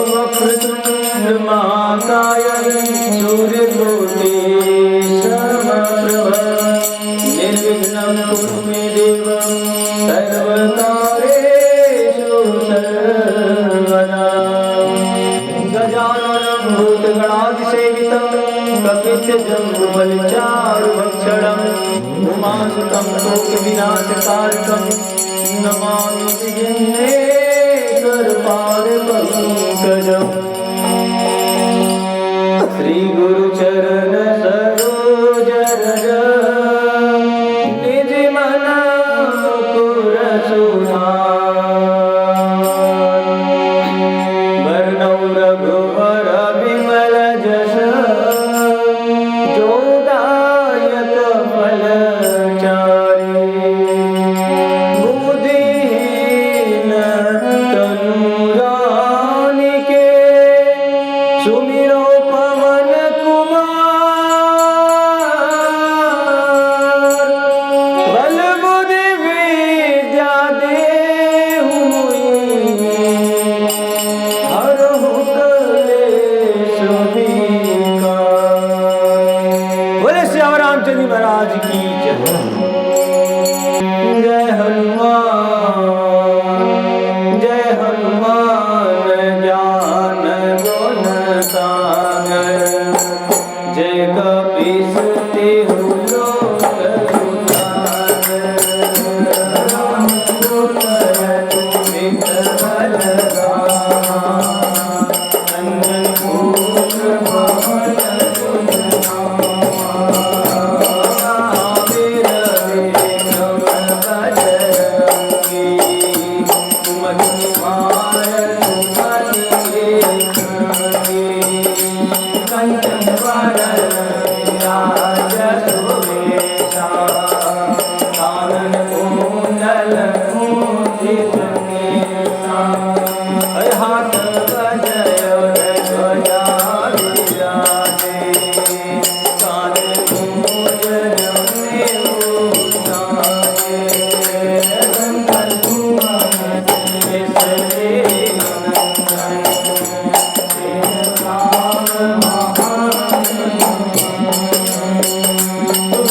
वक्रतुंड महाकाय सूर्यकोटि समप्रभ निर्विघ्नं कुरु मे देव सर्वकार्येषु सर्वदा। गजाननं भूतगणाधिसेवितं कपित्थजम्बुफलचारुभक्षणम् उमासुतं शोकविनाशकारकं नमामि विघ्नेश्वरपादपङ्कजम्। श्रीगुरुचरण सरोज रज निज मन मुकुर सुधार। वर्णौ रघुवर विमल जस जोदायक फलचारि। बुद्धिहीन तनु जानिके सुमिरो पवन कुमार। बल बुद्धि विद्या देहु मोहि हरहु कलेश विकार। बोले श्री रामचंद्र महाराज की जय। जय हनुमान जय हनुमान ज्ञान गुण सागर। जय कपीस तिहु लोक उजागर। राम दूत अतुलित बलधामा। अंजन पुत्र पवन सुत नामा। वीर विक्रम बजरंगी। सुमति निवार सुमति के संगी। कंचन वरण विराज सुवेशा। कानन कुंडल कुंचित केसा। हाथ गजय ध्वजा विराजे। कान मूज जनेऊ साजे। गंधर सुमन केसरी नंदन।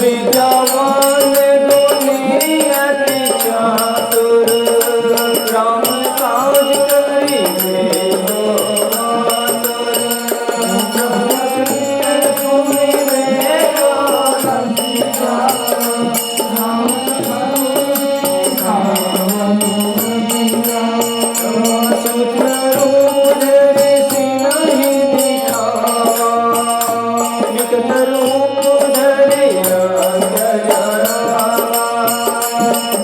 विद्यावान गुणी अति चातुर। राम काज करिबे को आतुर। सुमिरे को सूक्ष्म रूप धरि सिनहि दिखावा। विकट रूप धरि अंग जरावा।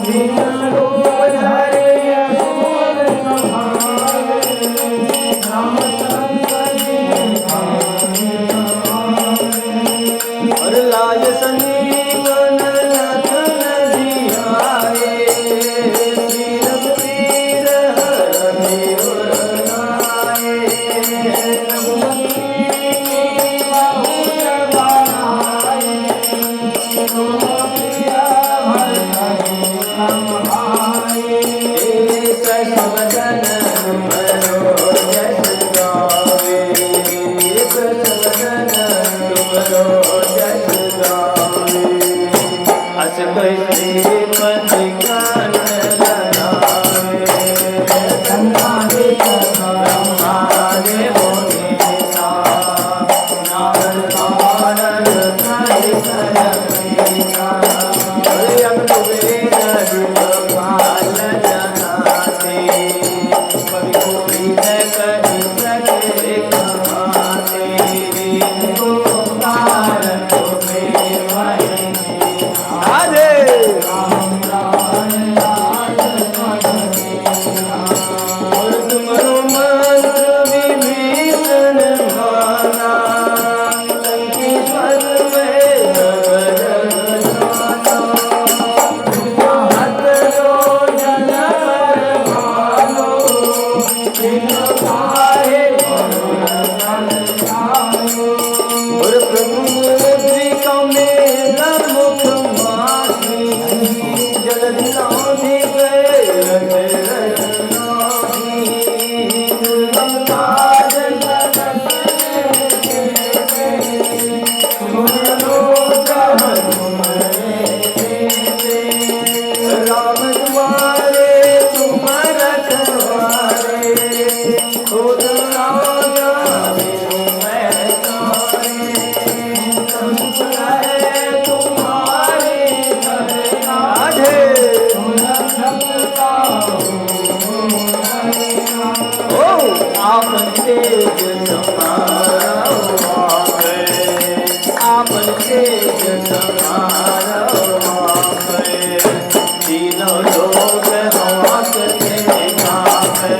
दीन रूप धरि असुर संहारे। रामचंद्र जी और लाय संजीवन लखन जियाए। श्री रघुवीर हरषि उर लाए। रघुपति बहुत बड़ाई। तुम प्रिय भरतहि भाई। सब जन तुमरो जस गावे। सब जन तुमरो जस गावे। अस कहि श्रीपति कान लगावे। ब्रह्मादि मुनीसा। नारद सारद कहि सरपीसा। यम कुबेर दिगपाल जहाते। कवि कोविद कहि सके कहाते। को कारण तुम्हें वही आधे। राम राम लाल और तुमरो मंत्र विभीषण भाना। लंकेश्वर में नगर जाना। हाथ जो जन पर भालो। दिन पाए आपन तेज समारो आपन तेज समारो तीनों लोग हंसते गावे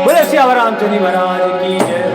बोले सियावर रामचंद्र महाराज की जय।